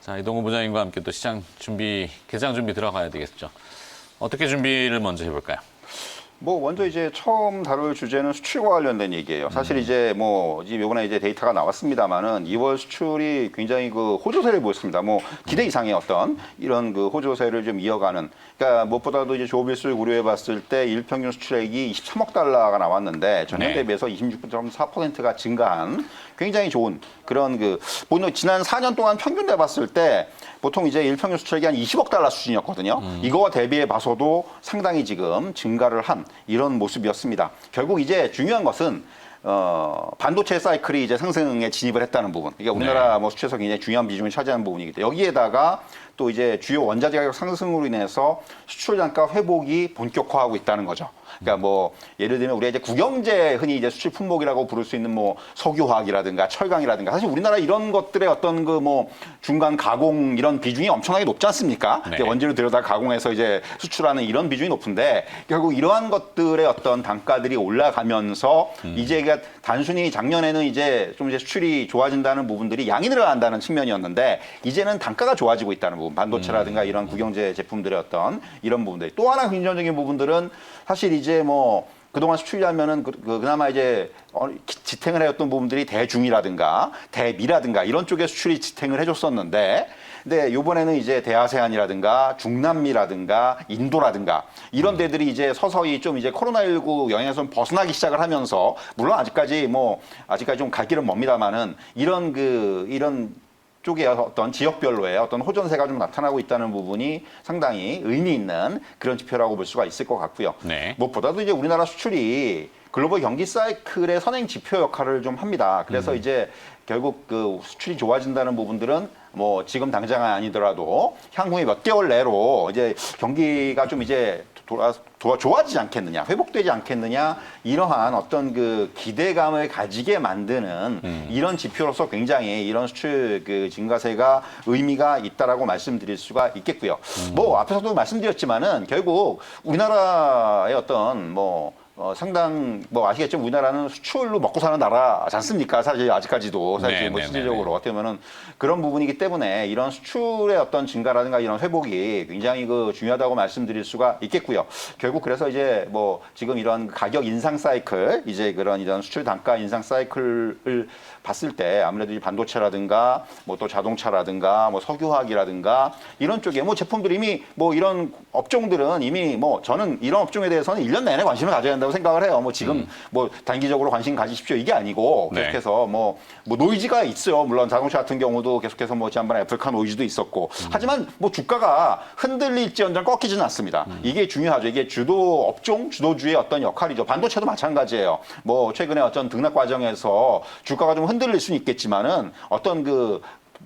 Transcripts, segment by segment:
자, 이동우 부장님과 함께 또 시장 준비, 개장 준비 들어가야 되겠죠. 어떻게 준비를 먼저 해볼까요? 뭐 먼저 이제 처음 다룰 주제는 수출과 관련된 얘기예요. 사실 이제 뭐 이번에 이제 데이터가 나왔습니다만은 2월 수출이 굉장히 그 호조세를 보였습니다. 뭐 기대 이상의 어떤 이런 그 호조세를 좀 이어가는. 그러니까 무엇보다도 이제 조빌스를 고려해봤을 때 일평균 수출액이 23억 달러가 나왔는데 전년 네. 대비해서 26.4%가 증가한 굉장히 좋은 그런 그 보통 지난 4년 동안 평균 내봤을 때 보통 이제 일평균 수출액이 한 20억 달러 수준이었거든요. 이거와 대비해 봐서도 상당히 지금 증가를 한 이런 모습이었습니다. 결국 이제 중요한 것은 반도체 사이클이 이제 상승에 진입을 했다는 부분. 이게 우리나라 뭐 수출에서 굉장히 중요한 비중을 차지하는 부분이기 때문에 여기에다가 또 이제 주요 원자재 가격 상승으로 인해서 수출 단가 회복이 본격화하고 있다는 거죠. 그러니까 뭐 예를 들면 우리가 이제 국영재 흔히 이제 수출 품목이라고 부를 수 있는 뭐 석유화학이라든가 철강이라든가 사실 우리나라 이런 것들의 어떤 그 뭐 중간 가공 이런 비중이 엄청나게 높지 않습니까? 네. 원재료 들여다 가공해서 이제 수출하는 이런 비중이 높은데 결국 이러한 것들의 어떤 단가들이 올라가면서 이제 그러니까 단순히 작년에는 이제 좀 이제 수출이 좋아진다는 부분들이 양이 늘어난다는 측면이었는데 이제는 단가가 좋아지고 있다는 부분, 반도체라든가 이런 국영재 제품들의 어떤 이런 부분들. 또 하나 긍정적인 부분들은 사실 이제 뭐 그동안 수출이라면은 그나마 이제 지탱을 해왔던 부분들이 대중이라든가 대미라든가 이런 쪽에 수출이 지탱을 해줬었는데 근데 이번에는 이제 대아세안이라든가 중남미라든가 인도라든가 이런 데들이 이제 서서히 좀 이제 코로나19 영향에서 좀 벗어나기 시작을 하면서 물론 아직까지 좀 갈 길은 멉니다만은 이런 쪽의 어떤 지역별로의 어떤 호전세가 좀 나타나고 있다는 부분이 상당히 의미 있는 그런 지표라고 볼 수가 있을 것 같고요. 네. 무엇보다도 이제 우리나라 수출이 글로벌 경기 사이클의 선행 지표 역할을 좀 합니다. 그래서 이제 결국 그 수출이 좋아진다는 부분들은 뭐 지금 당장은 아니더라도 향후에 몇 개월 내로 이제 경기가 좀 이제 좋아지지 않겠느냐, 회복되지 않겠느냐, 이러한 어떤 그 기대감을 가지게 만드는 이런 지표로서 굉장히 이런 수출 그 증가세가 의미가 있다라고 말씀드릴 수가 있겠고요. 뭐 앞에서도 말씀드렸지만은 결국 우리나라의 어떤 상당 아시겠지만 우리나라는 수출로 먹고 사는 나라지 않습니까? 사실 아직까지도 사실 뭐 실질적으로 어떻게 보면은 그런 부분이기 때문에 이런 수출의 어떤 증가라든가 이런 회복이 굉장히 그 중요하다고 말씀드릴 수가 있겠고요. 결국 그래서 이제 뭐 지금 이런 가격 인상 사이클 이제 이런 수출 단가 인상 사이클을 봤을 때 아무래도 이 반도체라든가 뭐 또 자동차라든가 뭐 석유화학이라든가 이런 쪽에 뭐 제품들이 이미 뭐 이런 업종들은 이미 뭐 저는 이런 업종에 대해서는 1년 내내 관심을 가져야 된다고 생각을 해요. 뭐 지금 뭐 단기적으로 관심 가지십시오 이게 아니고 계속해서 뭐 노이즈가 있어요. 물론 자동차 같은 경우도 계속해서 뭐 지난번에 애플카 노이즈도 있었고 하지만 뭐 주가가 흔들릴지언정 꺾이지는 않습니다. 이게 중요하죠. 이게 주도 업종 주도주의 어떤 역할이죠. 반도체도 마찬가지예요. 뭐 최근에 어떤 등락 과정에서 주가가 좀 흔들릴 수는 있겠지만은 어떤 그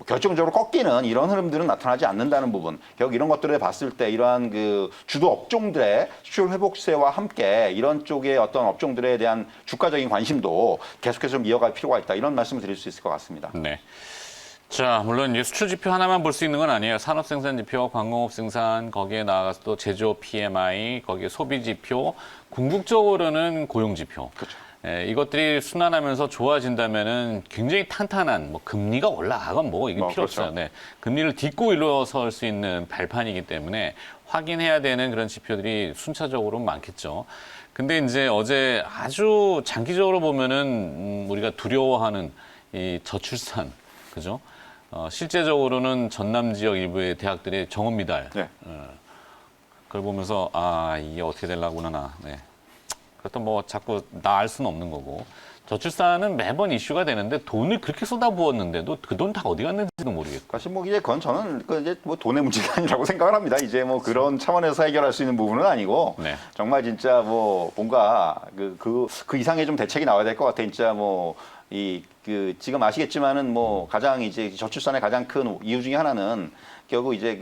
결정적으로 꺾이는 이런 흐름들은 나타나지 않는다는 부분. 결국 이런 것들을 봤을 때 이러한 그 주도 업종들의 수출 회복세와 함께 이런 쪽의 어떤 업종들에 대한 주가적인 관심도 계속해서 좀 이어갈 필요가 있다. 이런 말씀을 드릴 수 있을 것 같습니다. 네. 자, 물론 이제 수출 지표 하나만 볼 수 있는 건 아니에요. 산업 생산 지표, 광공업 생산, 거기에 나아가서 또 제조업 PMI, 거기에 소비 지표, 궁극적으로는 고용 지표. 그렇죠. 이것들이 순환하면서 좋아진다면은 굉장히 탄탄한 뭐 금리가 올라가건 뭐 이게 필요 없어요. 네. 금리를 딛고 일어설 수 있는 발판이기 때문에 확인해야 되는 그런 지표들이 순차적으로 많겠죠. 근데 이제 어제 아주 장기적으로 보면은 우리가 두려워하는 이 저출산, 그죠? 실제적으로는 전남 지역 일부의 대학들의 정원 미달. 네. 그걸 보면서 이게 어떻게 되려구나. 네. 그렇다면 뭐 자꾸 나 알 수는 없는 거고. 저출산은 매번 이슈가 되는데 돈을 그렇게 쏟아부었는데도 그 돈 다 어디 갔는지도 모르겠고. 사실 뭐 이제 그건 저는 이제 뭐 돈의 문제가 아니라고 생각을 합니다. 이제 뭐 그런 차원에서 해결할 수 있는 부분은 아니고 정말 진짜 뭐 뭔가 그 이상의 좀 대책이 나와야 될 것 같아. 진짜 뭐 지금 아시겠지만은 뭐 가장 이제 저출산의 가장 큰 이유 중에 하나는 결국 이제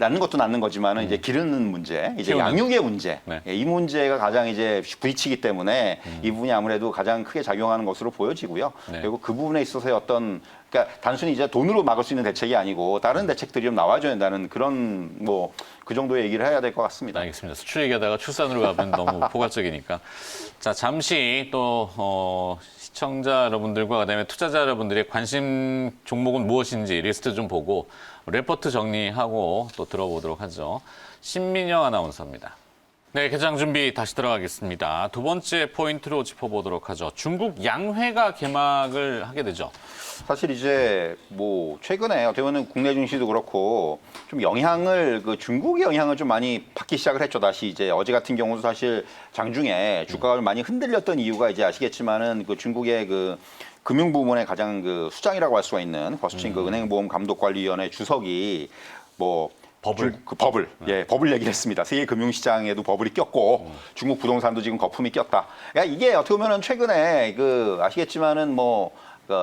낳는 것도 낳는 거지만은 이제 기르는 문제, 이제 양육의 문제, 이 문제가 가장 이제 부딪히기 때문에 이 부분이 아무래도 가장 크게 작용하는 것으로 보여지고요. 그리고 그 부분에 있어서의 어떤 그러니까 단순히 이제 돈으로 막을 수 있는 대책이 아니고 다른 대책들이 좀 나와줘야 된다는 그런 뭐 그 정도의 얘기를 해야 될 것 같습니다. 알겠습니다. 수출 얘기하다가 출산으로 가면 너무 포괄적이니까. 자, 잠시 또 시청자 여러분들과 그다음에 투자자 여러분들의 관심 종목은 무엇인지 리스트 좀 보고 레포트 정리하고 또 들어보도록 하죠. 신민영 아나운서입니다. 네, 개장 준비 다시 들어가겠습니다. 두 번째 포인트로 짚어보도록 하죠. 중국 양회가 개막을 하게 되죠. 사실 이제 뭐 최근에 어떻게 보면 국내 증시도 그렇고 좀 영향을 그 중국의 영향을 좀 많이 받기 시작을 했죠. 다시 이제 어제 같은 경우도 사실 장중에 주가가 좀 많이 흔들렸던 이유가 이제 아시겠지만은 그 중국의 그 금융 부문의 가장 그 수장이라고 할 수가 있는 거스친 그 은행보험감독관리위원회 주석이 뭐 버블, 예, 버블 얘기를 했습니다. 세계 금융시장에도 버블이 꼈고 중국 부동산도 지금 거품이 꼈다. 그러니까 이게 어떻게 보면은 최근에 그 아시겠지만은 뭐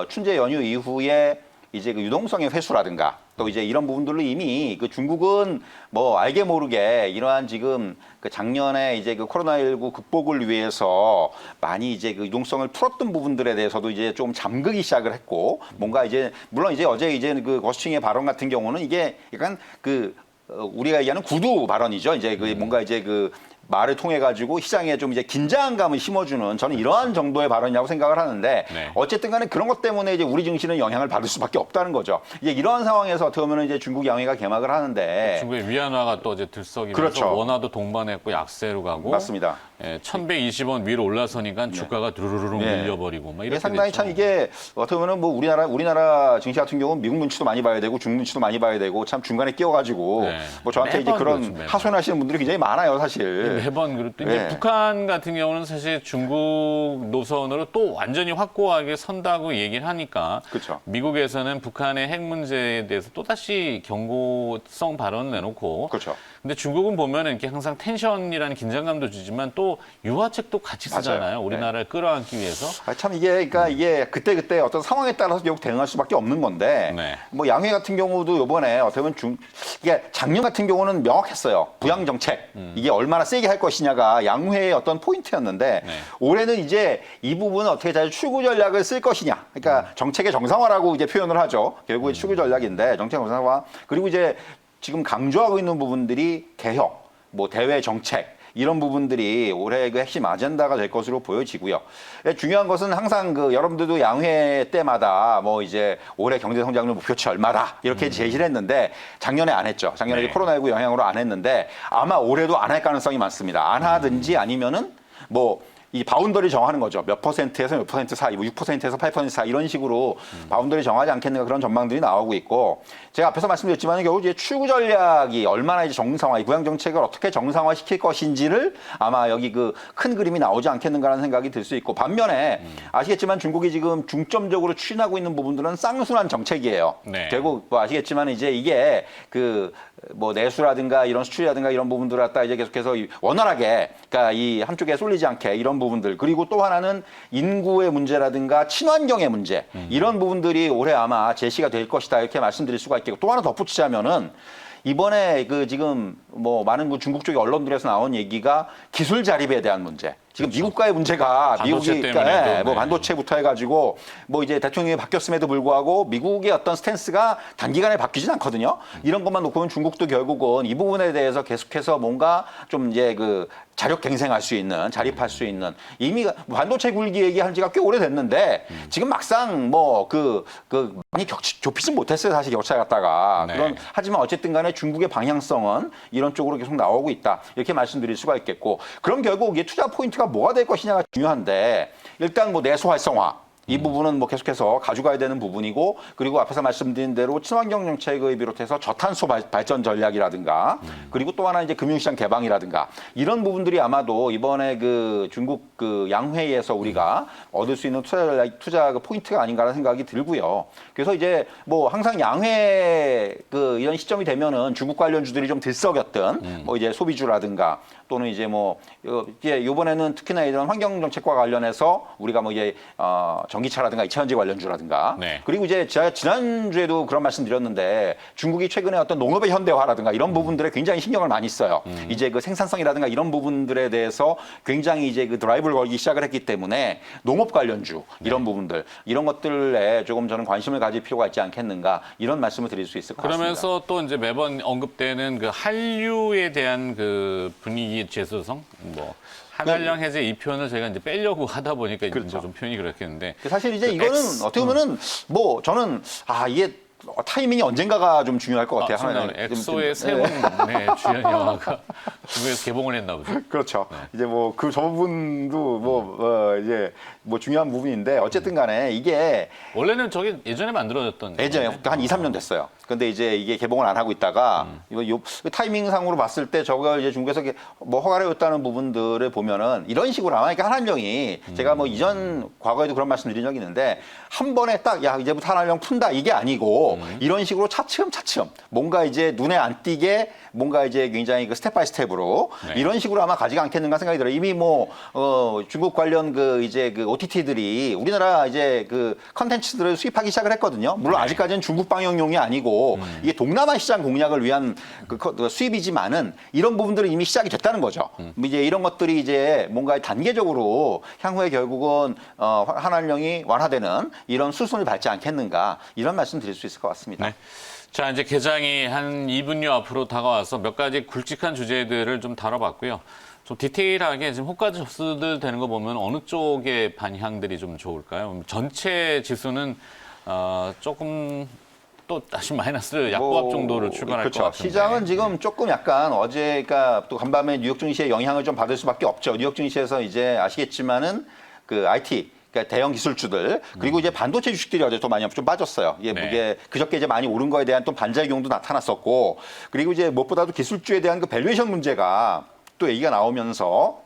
춘제 연휴 이후에 이제 그 유동성의 회수라든가 또 이제 이런 부분들로 이미 그 중국은 뭐 알게 모르게 이러한 지금 그 작년에 이제 그 코로나19 극복을 위해서 많이 이제 그 유동성을 풀었던 부분들에 대해서도 이제 좀 잠그기 시작을 했고 뭔가 이제 물론 이제 어제 이제 그 거스팅의 발언 같은 경우는 이게 약간 그 우리가 얘기하는 구두 발언이죠. 이제 그 뭔가 이제 그 말을 통해 가지고 시장에 좀 이제 긴장감을 심어주는 저는 이러한 정도의 발언이라고 생각을 하는데 네. 어쨌든 간에 그런 것 때문에 이제 우리 증시는 영향을 받을 수밖에 없다는 거죠. 이제 이러한 상황에서 어떻게 보면 이제 중국 양회가 개막을 하는데 중국의 위안화가 또 어제 들썩이면서 그렇죠. 원화도 동반했고 약세로 가고 맞습니다. 예, 1120원 위로 올라서니까 주가가 두루루루 네. 밀려버리고 막 이게 이렇게 상당히 됐죠. 참 이게 어떻게 보면 뭐 우리나라 증시 같은 경우는 미국 눈치도 많이 봐야 되고 중국 눈치도 많이 봐야 되고 참 중간에 끼어가지고 네. 뭐 저한테 이제 매번 그런 그렇죠, 매번. 하소연하시는 분들이 굉장히 많아요, 사실. 매번 그리고 또 이제 네. 북한 같은 경우는 사실 중국 노선으로 또 완전히 확고하게 선다고 얘기를 하니까 그렇죠. 미국에서는 북한의 핵 문제에 대해서 또다시 경고성 발언을 내놓고 그렇죠. 근데 중국은 보면은 이렇게 항상 텐션이라는 긴장감도 주지만 또 유화책도 같이 쓰잖아요. 맞아요. 우리나라를 끌어안기 위해서. 참 이게 그러니까 이게 그때 어떤 상황에 따라서 결국 대응할 수밖에 없는 건데 네. 뭐 양회 같은 경우도 이번에 어떻게 보면 이게 작년 같은 경우는 명확했어요. 부양 정책 이게 얼마나 세게 할 것이냐가 양회의 어떤 포인트였는데 네. 올해는 이제 이 부분은 어떻게 잘 출구 전략을 쓸 것이냐. 그러니까 정책의 정상화라고 이제 표현을 하죠. 결국에 출구 전략인데 정책 정상화 그리고 이제 지금 강조하고 있는 부분들이 개혁, 뭐 대외 정책 이런 부분들이 올해 그 핵심 아젠다가 될 것으로 보여지고요. 중요한 것은 항상 그 여러분들도 양회 때마다 뭐 이제 올해 경제 성장률 목표치 얼마다 이렇게 제시를 했는데 작년에 안 했죠. 작년에 네. 코로나19 영향으로 안 했는데 아마 올해도 안 할 가능성이 많습니다. 안 하든지 아니면은 뭐 이 바운더리 정하는 거죠. 몇 퍼센트에서 몇 퍼센트 사이, 뭐 6%에서 8% 사이 이런 식으로 바운더리 정하지 않겠는가 그런 전망들이 나오고 있고 제가 앞에서 말씀드렸지만 결국 이제 출구 전략이 얼마나 이제 정상화, 이 부양 정책을 어떻게 정상화 시킬 것인지를 아마 여기 그 큰 그림이 나오지 않겠는가라는 생각이 들 수 있고 반면에 아시겠지만 중국이 지금 중점적으로 추진하고 있는 부분들은 쌍순환 정책이에요. 네. 결국 뭐 아시겠지만 이제 이게 그 뭐 내수라든가 이런 수출이라든가 이런 부분들을 갖다 이제 계속해서 원활하게 그러니까 이 한쪽에 쏠리지 않게 이런 부분들 그리고 또 하나는 인구의 문제라든가 친환경의 문제 이런 부분들이 올해 아마 제시가 될 것이다 이렇게 말씀드릴 수가 있겠고 또 하나 덧붙이자면은 이번에 그 지금 뭐 많은 그 중국 쪽의 언론들에서 나온 얘기가 기술 자립에 대한 문제. 지금 그렇죠. 미국과의 문제가 반도체 미국이 때문에도, 뭐 네. 반도체부터 해가지고 뭐 이제 대통령이 바뀌었음에도 불구하고 미국의 어떤 스탠스가 단기간에 바뀌진 않거든요. 이런 것만 놓고 보면 중국도 결국은 이 부분에 대해서 계속해서 뭔가 좀 이제 그 자력 갱생할 수 있는 자립할 수 있는 이미 반도체 굴기 얘기한 지가 꽤 오래됐는데 지금 막상 뭐 그 많이 좁히진 못했어요 사실 격차 갖다가 네. 그런 하지만 어쨌든 간에 중국의 방향성은 이런 쪽으로 계속 나오고 있다 이렇게 말씀드릴 수가 있겠고 그럼 결국 이 투자 포인트가 뭐가 될 것이냐가 중요한데 일단 뭐 내수 활성화 이 부분은 뭐 계속해서 가져가야 되는 부분이고 그리고 앞에서 말씀드린 대로 친환경 정책을 비롯해서 저탄소 발전 전략이라든가 그리고 또 하나 이제 금융시장 개방이라든가 이런 부분들이 아마도 이번에 그 중국 그 양회에서 우리가 얻을 수 있는 투자 그 포인트가 아닌가라는 생각이 들고요. 그래서 이제 뭐 항상 양회 그 이런 시점이 되면은 중국 관련주들이 좀 들썩였던 뭐 이제 소비주라든가 또는 이제 뭐 이제 이번에는 특히나 이런 환경 정책과 관련해서 우리가 뭐 이제 전기차라든가 2차전지 관련주라든가 네. 그리고 이제 제가 지난주에도 그런 말씀 드렸는데 중국이 최근에 어떤 농업의 현대화라든가 이런 부분들에 굉장히 신경을 많이 써요. 이제 그 생산성이라든가 이런 부분들에 대해서 굉장히 이제 그 드라이브를 걸기 시작을 했기 때문에 농업 관련주 이런 부분들 이런 것들에 조금 저는 관심을 가질 필요가 있지 않겠는가 이런 말씀을 드릴 수 있을 것 같습니다. 그러면서 또 이제 매번 언급되는 그 한류에 대한 그 분위기 재조성, 뭐 한알령 해제 이 표현을 제가 이제 빼려고 하다 보니까 그렇죠. 이제 좀 표현이 그렇겠는데 사실 이제 이거는 어떻게 보면은 뭐 저는 이게 타이밍이 언젠가가 좀 중요할 것 같아요. 하나는 엑소의 새로운 네, 주연 영화가 중국에서 개봉을 했나 보죠. 그렇죠. 이제 뭐 그 저 부분도 이제 뭐 중요한 부분인데 어쨌든 간에 이게 원래는 저게 예전에 만들어졌던 예전에 건데. 한 2, 3년 됐어요. 근데 이제 이게 개봉을 안 하고 있다가 요 타이밍상으로 봤을 때 저걸 이제 중국에서 뭐 허가를 줬다는 부분들을 보면은 이런 식으로 아마 그러니까 한한령이 제가 뭐 이전 과거에도 그런 말씀드린 적이 있는데 한 번에 딱 야 이제부터 한한령 푼다 이게 아니고 이런 식으로 차츰차츰 뭔가 이제 눈에 안 띄게 뭔가 이제 굉장히 그 스텝 바이 스텝으로 네. 이런 식으로 아마 가지가 않겠는가 생각이 들어요. 이미 뭐 중국 관련 그 이제 그 OTT들이 우리나라 이제 그 컨텐츠들을 수입하기 시작을 했거든요. 물론 네. 아직까지는 중국 방영용이 아니고 이게 동남아 시장 공략을 위한 그 수입이지만은 이런 부분들은 이미 시작이 됐다는 거죠. 이제 이런 것들이 이제 뭔가 단계적으로 향후에 결국은 한한령이 완화되는 이런 수순을 밟지 않겠는가 이런 말씀 드릴 수 있을 것 같습니다. 네. 자, 이제 개장이 한 2분여 앞으로 다가와서 몇 가지 굵직한 주제들을 좀 다뤄봤고요. 좀 디테일하게 지금 호가드 접수들 되는 거 보면 어느 쪽의 반향들이 좀 좋을까요? 전체 지수는 조금 또 다시 마이너스 약보합 정도로 출발할 그렇죠. 것 같은데. 시장은 지금 조금 약간 어제가 또 간밤에 뉴욕 증시의 영향을 좀 받을 수밖에 없죠. 뉴욕 증시에서 이제 아시겠지만은 그 IT 그러니까 대형 기술주들 그리고 이제 반도체 주식들이 어제 또 많이 좀 빠졌어요. 이게 네. 이게 그저께 이제 많이 오른 거에 대한 또 반작용도 나타났었고 그리고 이제 무엇보다도 기술주에 대한 그 밸류에이션 문제가 또 얘기가 나오면서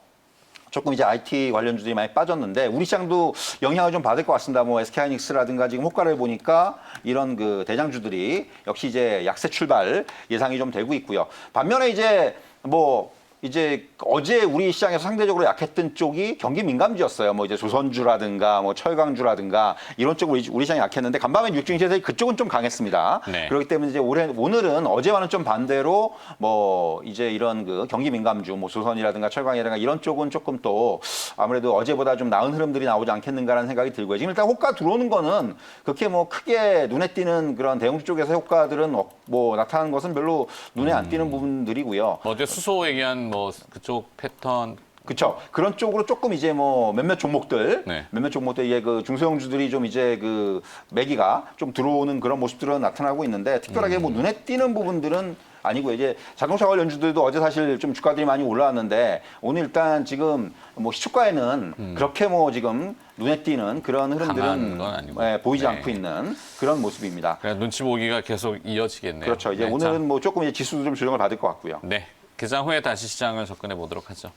조금 이제 IT 관련주들이 많이 빠졌는데 우리 시장도 영향을 좀 받을 것 같습니다. 뭐 SK하이닉스라든가 지금 호가를 보니까 이런 그 대장주들이 역시 이제 약세 출발 예상이 좀 되고 있고요. 반면에 이제 뭐 이제 어제 우리 시장에서 상대적으로 약했던 쪽이 경기 민감주였어요. 뭐 이제 조선주라든가 뭐 철강주라든가 이런 쪽으로 우리 시장이 약했는데 간밤에 뉴증시에서 그쪽은 좀 강했습니다. 네. 그렇기 때문에 이제 오늘은 어제와는 좀 반대로 뭐 이제 이런 그 경기 민감주 뭐 조선이라든가 철강이라든가 이런 쪽은 조금 또 아무래도 어제보다 좀 나은 흐름들이 나오지 않겠는가라는 생각이 들고요. 지금 일단 호가 들어오는 거는 그렇게 뭐 크게 눈에 띄는 그런 대형주 쪽에서 효과들은 뭐 나타나는 것은 별로 눈에 안 띄는 부분들이고요. 어제 수소 얘기한 뭐 그쪽 패턴 그렇죠. 그런 쪽으로 조금 이제 뭐 몇몇 종목들, 네. 몇몇 종목들 이게 그 중소형주들이 좀 이제 그 매기가 좀 들어오는 그런 모습들은 나타나고 있는데 특별하게 뭐 눈에 띄는 부분들은 아니고 이제 자동차 관련주들도 어제 사실 좀 주가들이 많이 올라왔는데 오늘 일단 지금 뭐 시초가에는 그렇게 뭐 지금 눈에 띄는 그런 강한 흐름들은 건 아니고. 보이지 네. 않고 있는 그런 모습입니다. 그냥 눈치 보기가 계속 이어지겠네요. 그렇죠. 이제 네, 오늘은 뭐 조금 이제 지수도 좀 조정을 받을 것 같고요. 네. 개장 후에 다시 시장을 접근해 보도록 하죠.